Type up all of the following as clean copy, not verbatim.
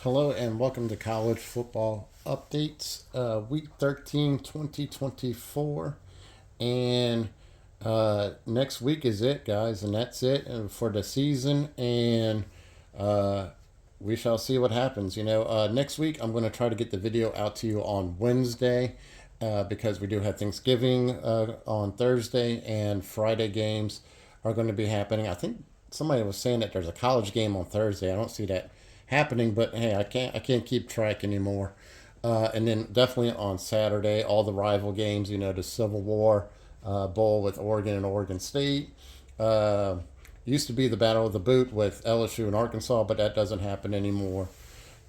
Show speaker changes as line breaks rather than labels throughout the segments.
Hello and welcome to College Football Updates, Week 13, 2024. And next week is it, guys, and that's it for the season. And uh, we shall see what happens. Next week I'm going to try to get the video out to you on Wednesday because we do have Thanksgiving on Thursday, and Friday games are going to be happening. I think somebody was saying that there's a college game on Thursday. I don't see that happening, but hey, I can't keep track anymore. And then definitely on Saturday, all the rival games. The Civil War Bowl with Oregon and Oregon State. Uh, Used to be the Battle of the Boot with LSU and Arkansas, but that doesn't happen anymore.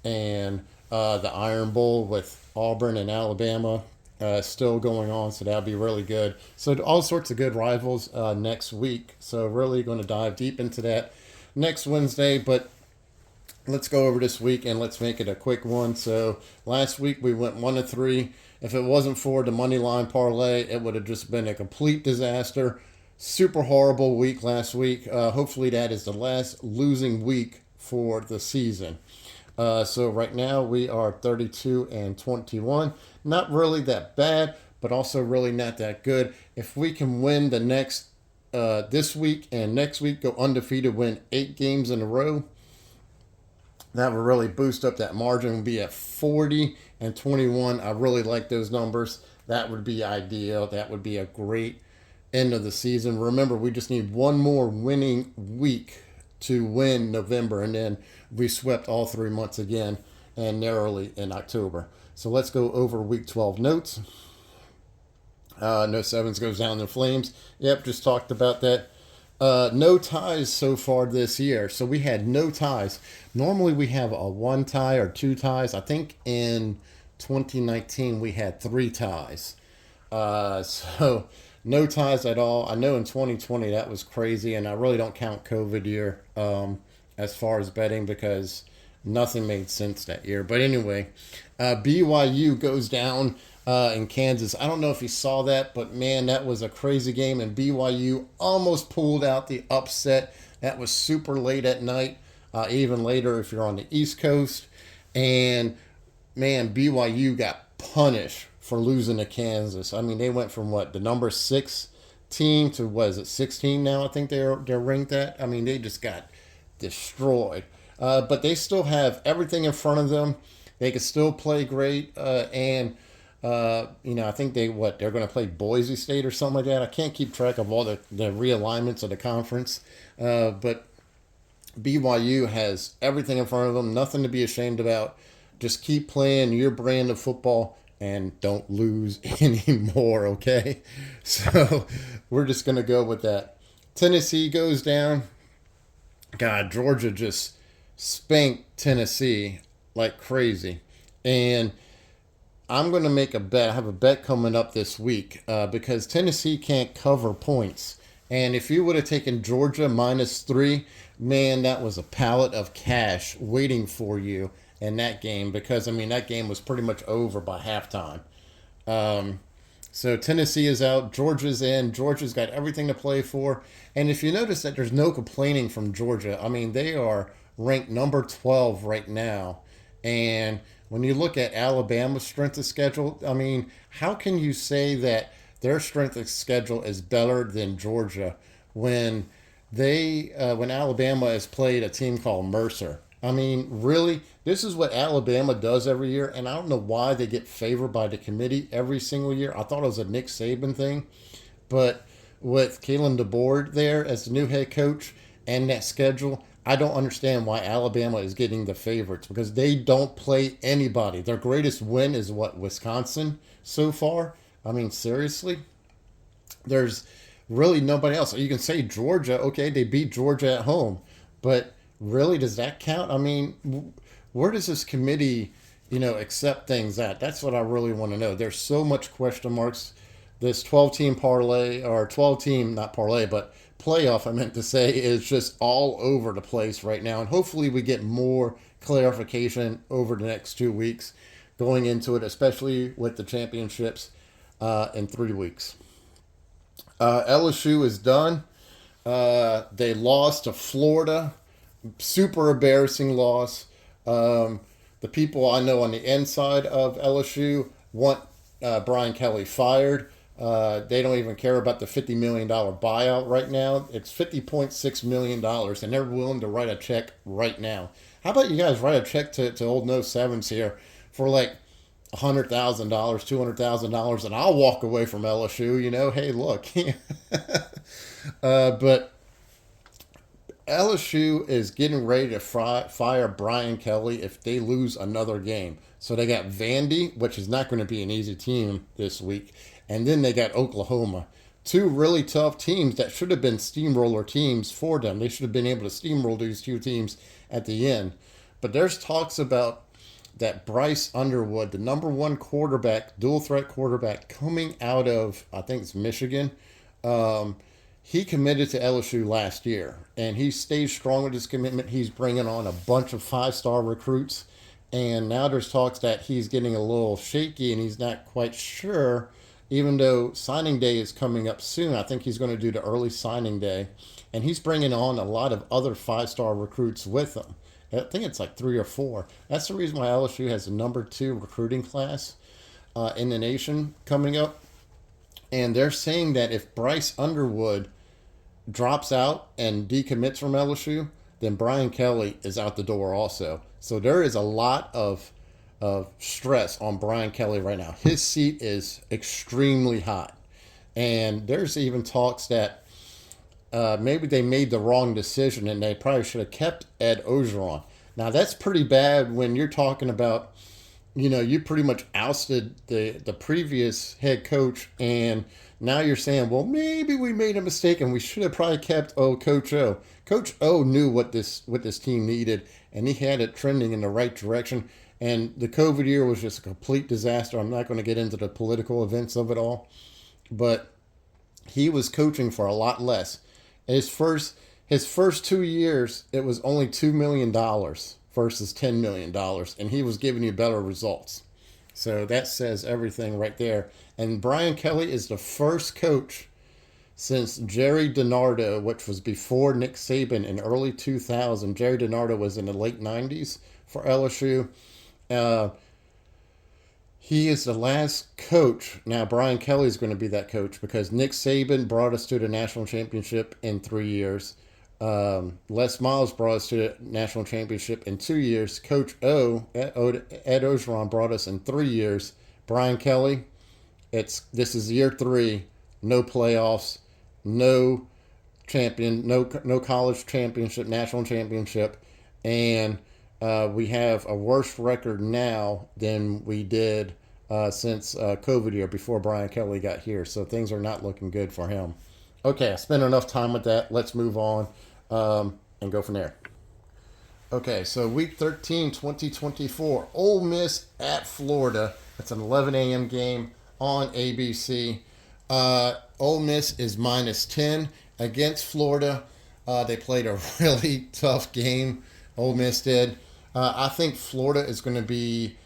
And the Iron Bowl with Auburn and Alabama still going on, so that'll be really good. So all sorts of good rivals next week. So really going to dive deep into that next Wednesday, but let's go over this week and let's make it a quick one. So last week we went 1-3. If it wasn't for the money line parlay, it would have just been a complete disaster. Super horrible week last week. Hopefully that is the last losing week for the season. So right now we are 32-21. Not really that bad, but also really not that good. If we can win the next this week and next week, go undefeated, win 8 games in a row, that would really boost up that margin. Would be at 40-21. I really like those numbers. That would be ideal. That would be a great end of the season. Remember, we just need one more winning week to win November, and then we swept all 3 months again and narrowly in October. So let's go over week 12 notes. No sevens goes down in flames. Yep, just talked about that. No ties so far this year. So we had no ties. Normally we have a one tie or two ties. I think in 2019 we had 3 ties. So no ties at all. I know in 2020 that was crazy, and I really don't count COVID year as far as betting because nothing made sense that year. But anyway, BYU goes down in Kansas. I don't know if you saw that, but man, that was a crazy game, and BYU almost pulled out the upset. That was super late at night, even later if you're on the East Coast. And man, BYU got punished for losing to Kansas. I mean, they went from what, the number 6 team to what is it, 16 now? I think they're ranked at. I mean, they just got destroyed. But they still have everything in front of them. They can still play great, and I think they're going to play Boise State or something like that. I can't keep track of all the realignments of the conference, but BYU has everything in front of them. Nothing to be ashamed about. Just keep playing your brand of football and don't lose anymore. Okay, so we're just going to go with that. Tennessee goes down. God, Georgia just spanked Tennessee like crazy. And I'm going to make a bet. I have a bet coming up this week because Tennessee can't cover points. And if you would have taken Georgia -3, man, that was a pallet of cash waiting for you in that game because, I mean, that game was pretty much over by halftime. Um, so Tennessee is out, Georgia's in. Georgia's got everything to play for. And if you notice that there's no complaining from Georgia, I mean, they are ranked number 12 right now. And when you look at Alabama's strength of schedule, I mean, how can you say that their strength of schedule is better than Georgia when when Alabama has played a team called Mercer? I mean, really, this is what Alabama does every year, and I don't know why they get favored by the committee every single year. I thought it was a Nick Saban thing, but with Kalen DeBoer there as the new head coach and that schedule, I don't understand why Alabama is getting the favorites because they don't play anybody. Their greatest win is what, Wisconsin so far? I mean, seriously? There's really nobody else. You can say Georgia, okay, they beat Georgia at home, but really, does that count? I mean, where does this committee, accept things at? That's what I really want to know. There's so much question marks. This 12-team parlay, or 12-team, not parlay, but playoff, I meant to say, is just all over the place right now. And hopefully we get more clarification over the next 2 weeks going into it, especially with the championships in 3 weeks. LSU is done. They lost to Florida. Super embarrassing loss. the people I know on the inside of LSU want Brian Kelly fired. They don't even care about the $50 million buyout right now. It's $50.6 million, and they're willing to write a check right now. How about you guys write a check to Old No Sevens here for like $100,000, $200,000, and I'll walk away from LSU. You know, hey, look, but LSU is getting ready to fire Brian Kelly if they lose another game. So they got Vandy, which is not going to be an easy team this week, and then they got Oklahoma. Two really tough teams that should have been steamroller teams for them. They should have been able to steamroll these two teams at the end. But there's talks about that Bryce Underwood, the number one quarterback, dual threat quarterback, coming out of, I think it's Michigan. He committed to LSU last year, and he stayed strong with his commitment. He's bringing on a bunch of five-star recruits, and now there's talks that he's getting a little shaky and he's not quite sure, even though signing day is coming up soon. I think he's going to do the early signing day, and he's bringing on a lot of other five-star recruits with him. I think it's like 3 or 4. That's the reason why LSU has the number 2 recruiting class in the nation coming up. And they're saying that if Bryce Underwood drops out and decommits from LSU, then Brian Kelly is out the door also. So there is a lot of stress on Brian Kelly right now. His seat is extremely hot. And there's even talks that maybe they made the wrong decision and they probably should have kept Ed Ogeron. Now, that's pretty bad when you're talking about, you know, you pretty much ousted the previous head coach, and now you're saying, well, maybe we made a mistake and we should have probably kept Coach O. Coach O knew what this team needed, and he had it trending in the right direction. And the COVID year was just a complete disaster. I'm not going to get into the political events of it all, but he was coaching for a lot less. His first 2 years, it was only $2 million versus $10 million, and he was giving you better results. So that says everything right there. And Brian Kelly is the first coach since Jerry DiNardo, which was before Nick Saban in early 2000. Jerry DiNardo was in the late 90s for LSU. He is the last coach. Now, Brian Kelly is going to be that coach because Nick Saban brought us to the national championship in 3 years. Les Miles brought us to the national championship in 2 years. Coach Ed Ogeron, brought us in 3 years. Brian Kelly, this is year 3, no playoffs, no college championship, national championship, and we have a worse record now than we did since COVID year before Brian Kelly got here. So things are not looking good for him. Okay, I spent enough time with that. Let's move on and go from there. Okay, so week 13, 2024, Ole Miss at Florida. That's an 11 a.m. game on ABC. Ole Miss is -10 against Florida. They played a really tough game. Ole Miss did. I think Florida is going to be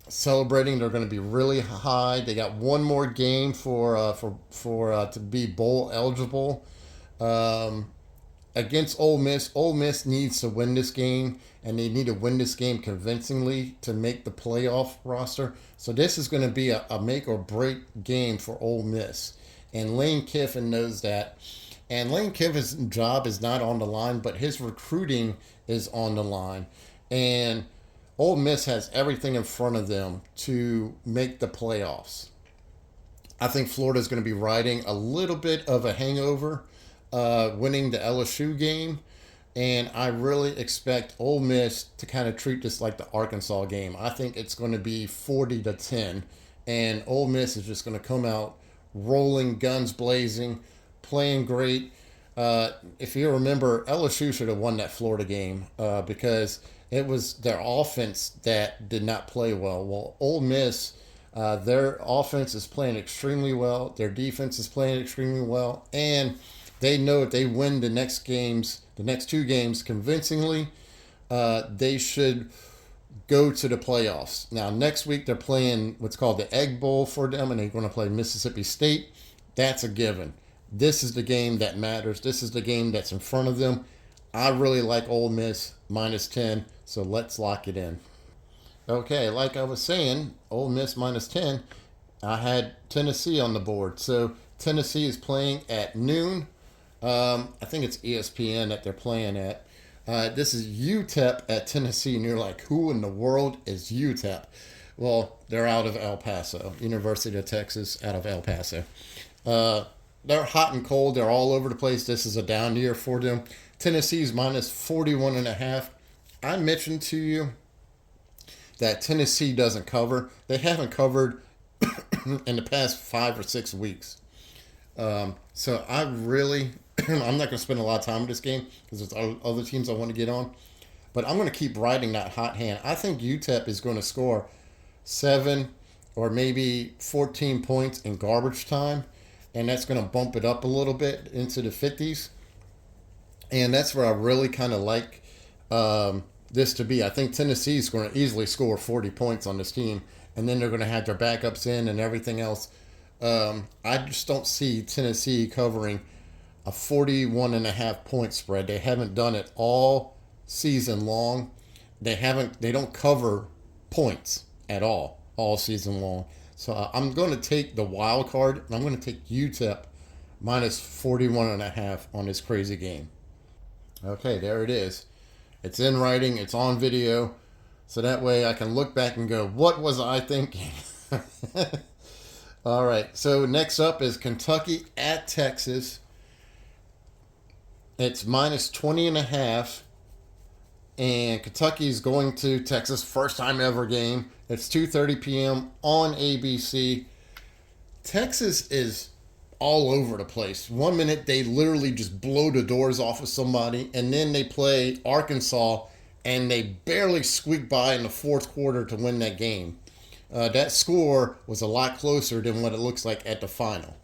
celebrating. They're going to be really high. They got one more game for to be bowl eligible against Ole Miss. Ole Miss needs to win this game, and they need to win this game convincingly to make the playoff roster. So this is going to be a make or break game for Ole Miss, and Lane Kiffin knows that. And Lane Kiffin's job is not on the line, but his recruiting is on the line. And Ole Miss has everything in front of them to make the playoffs. I think Florida is going to be riding a little bit of a hangover, winning the LSU game. And I really expect Ole Miss to kind of treat this like the Arkansas game. I think it's going to be 40-10. And Ole Miss is just going to come out rolling, guns blazing, playing great. If you remember, LSU should have won that Florida game because it was their offense that did not play well. Well, Ole Miss, their offense is playing extremely well. Their defense is playing extremely well. And they know if they win the next 2 games convincingly, they should go to the playoffs. Now, next week they're playing what's called the Egg Bowl for them, and they're going to play Mississippi State. That's a given. This is the game that matters. This is the game that's in front of them. I really like Ole Miss. -10. So let's lock it in. Okay, like I was saying, Ole Miss -10. I had Tennessee on the board. So Tennessee is playing at noon. I think it's ESPN that they're playing at. This is UTEP at Tennessee, and you're like, who in the world is UTEP? Well, they're out of El Paso, University of Texas, out of El Paso. Uh, they're hot and cold. They're all over the place. This is a down year for them. Tennessee's -41.5. I mentioned to you that Tennessee doesn't cover. They haven't covered in the past 5 or 6 weeks. So I really, I'm not going to spend a lot of time in this game because there's other teams I want to get on. But I'm going to keep riding that hot hand. I think UTEP is going to score 7 or maybe 14 points in garbage time. And that's going to bump it up a little bit into the 50s. And that's where I really kind of like this to be. I think Tennessee's going to easily score 40 points on this team. And then they're going to have their backups in and everything else. I just don't see Tennessee covering a 41.5 point spread. They haven't done it all season long. They don't cover points at all season long. So I'm going to take the wild card, and I'm going to take UTEP -41.5 on this crazy game. Okay, there it is. It's in writing. It's on video. So that way I can look back and go, what was I thinking? All right. So next up is Kentucky at Texas. It's -20.5. And Kentucky's going to Texas, first time ever game. It's 2:30 p.m. on ABC. Texas is all over the place. 1 minute they literally just blow the doors off of somebody, and then they play Arkansas and they barely squeak by in the fourth quarter to win that game. That score was a lot closer than what it looks like at the final.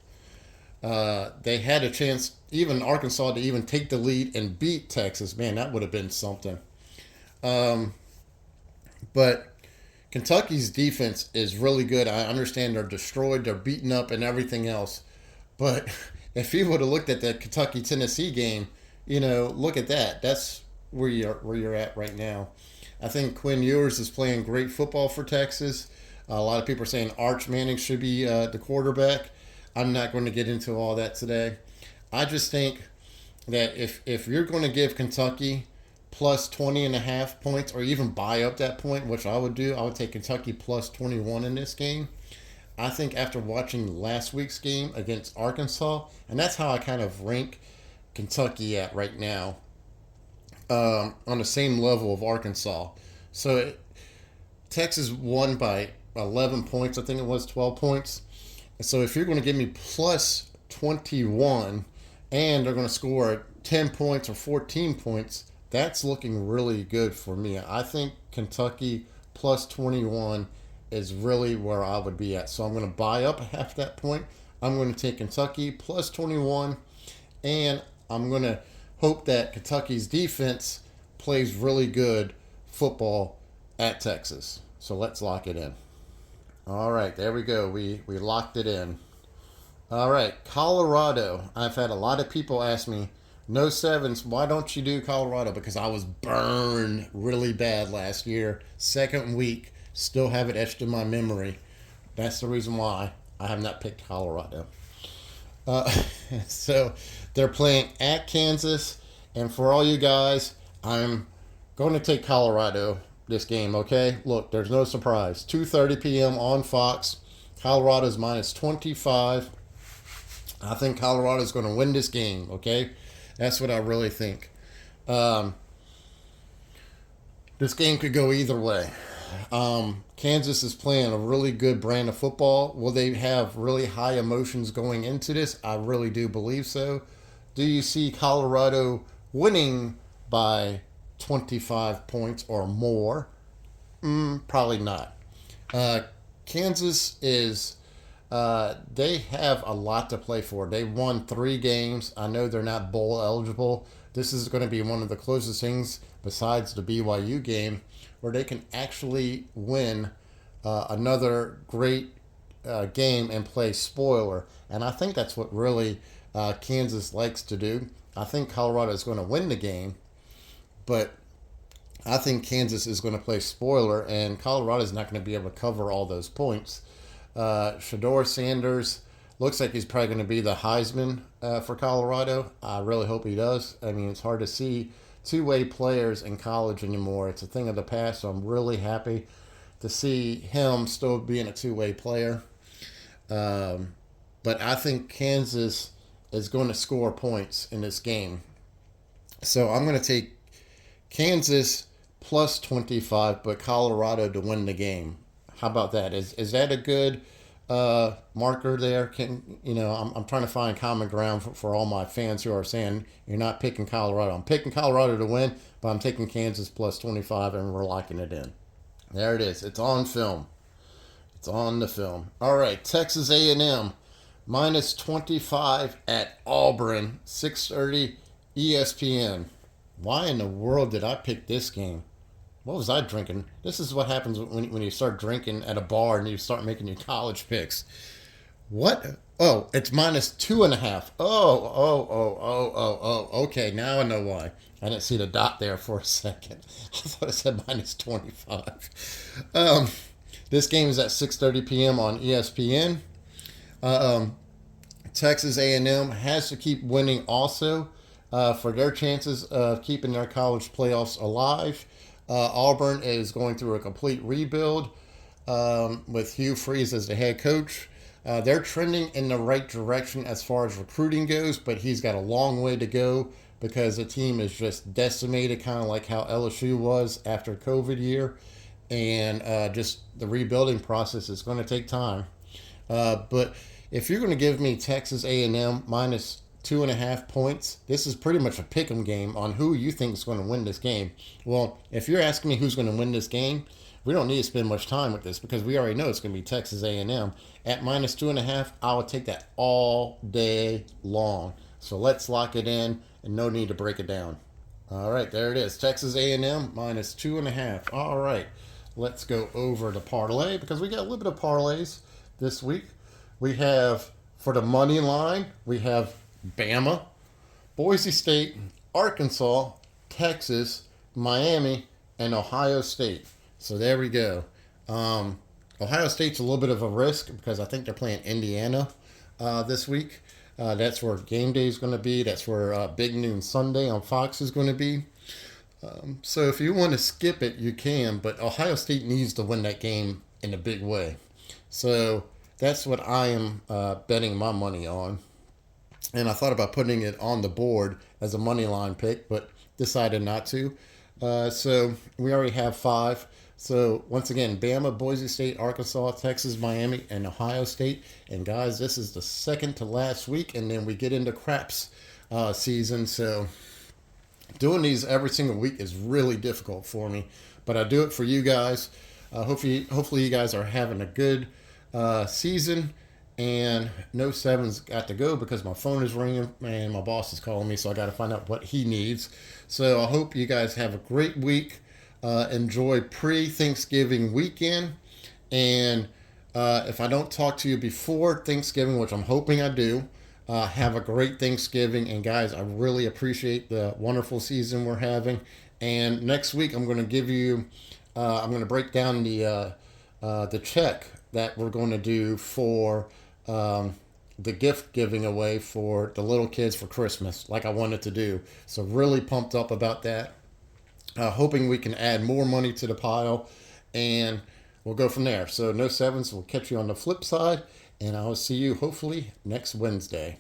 They had a chance, even Arkansas, to even take the lead and beat Texas. Man, that would have been something. But Kentucky's defense is really good. I understand they're destroyed, they're beaten up, and everything else. But if you would have looked at that Kentucky Tennessee game, look at that. That's where you're at right now. I think Quinn Ewers is playing great football for Texas. A lot of people are saying Arch Manning should be the quarterback. I'm not going to get into all that today. I just think that if you're going to give Kentucky +20.5 points, or even buy up that point, which I would do, I would take Kentucky +21 in this game. I think after watching last week's game against Arkansas, and that's how I kind of rank Kentucky at right now, on the same level of Arkansas. So Texas won by 11 points. I think it was 12 points. So if you're going to give me +21 and they're going to score 10 points or 14 points, that's looking really good for me. I think Kentucky +21 is really where I would be at. So I'm going to buy up half that point. I'm going to take Kentucky +21, and I'm going to hope that Kentucky's defense plays really good football at Texas. So let's lock it in. All right, there we go. We locked it in. All right, Colorado. I've had a lot of people ask me, no sevens, why don't you do Colorado? Because I was burned really bad last year. Second week, still have it etched in my memory. That's the reason why I have not picked Colorado. Uh, so they're playing at Kansas. And for all you guys, I'm going to take Colorado this game, okay? Look, there's no surprise. 2:30 p.m. on Fox. Colorado's -25. I think Colorado's going to win this game, okay? That's what I really think. This game could go either way. Kansas is playing a really good brand of football. Will they have really high emotions going into this? I really do believe so. Do you see Colorado winning by 25 points or more? Probably not. Kansas is, they have a lot to play for. They won 3 games. I know they're not bowl eligible. This is going to be one of the closest things besides the BYU game where they can actually win another great game and play spoiler. And I think that's what really Kansas likes to do. I think Colorado is going to win the game, but I think Kansas is going to play spoiler, and Colorado is not going to be able to cover all those points. Shador Sanders looks like he's probably going to be the Heisman for Colorado. I really hope he does. I mean, it's hard to see two-way players in college anymore. It's a thing of the past, so I'm really happy to see him still being a two-way player. Um, but I think Kansas is going to score points in this game. So I'm going to take Kansas plus 25, but Colorado to win the game. How about that? Is that a good marker there? Can I'm trying to find common ground for all my fans who are saying you're not picking Colorado. I'm picking Colorado to win, but I'm taking Kansas plus 25, and we're locking it in. There it is. It's on film. It's on the film. All right, Texas A&M minus 25 at Auburn, 6:30 ESPN. Why in the world did I pick this game? What was I drinking? This is what happens when you start drinking at a bar and you start making your college picks. What? Oh, it's minus 2.5. Oh. Okay, now I know why. I didn't see the dot there for a second. I thought it said minus 25. This game is at 6:30 p.m. on ESPN. Texas A&M has to keep winning also for their chances of keeping their college playoffs alive. Auburn is going through a complete rebuild with Hugh Freeze as the head coach. They're trending in the right direction as far as recruiting goes, but he's got a long way to go because the team is just decimated, kind of like how LSU was after COVID year. And just the rebuilding process is going to take time. But if you're going to give me Texas A&M minus 2.5 points, this is pretty much a pick'em game on who you think is going to win this game. Well, if you're asking me who's going to win this game, we don't need to spend much time with this because we already know it's going to be Texas A&M at minus 2.5. I would take that all day long. So let's lock it in, and no need to break it down. All right, there it is. Texas A&M minus 2.5. All right, let's go over the parlay because we got a little bit of parlays this week. We have for the money line, we have Bama, Boise State, Arkansas, Texas, Miami, and Ohio State. So there we go. Ohio State's a little bit of a risk because I think they're playing Indiana this week. That's where game day is going to be. That's where Big Noon Sunday on Fox is going to be. So if you want to skip it, you can. But Ohio State needs to win that game in a big way. So that's what I am betting my money on. And I thought about putting it on the board as a money line pick, but decided not to. So we already have 5. So once again, Bama, Boise State, Arkansas, Texas, Miami, and Ohio State. And guys, this is the second to last week, and then we get into craps season. So doing these every single week is really difficult for me, but I do it for you guys. Hopefully you guys are having a good season. And no sevens got to go because my phone is ringing and my boss is calling me, so I got to find out what he needs. So I hope you guys have a great week. Enjoy pre-Thanksgiving weekend. And if I don't talk to you before Thanksgiving, which I'm hoping I do, have a great Thanksgiving. And guys, I really appreciate the wonderful season we're having. And next week, I'm going to give you, I'm going to break down the check that we're going to do for the gift giving away for the little kids for Christmas, like I wanted to do. So really pumped up about that. Hoping we can add more money to the pile, and we'll go from there. So no sevens. We'll catch you on the flip side, and I'll see you hopefully next Wednesday.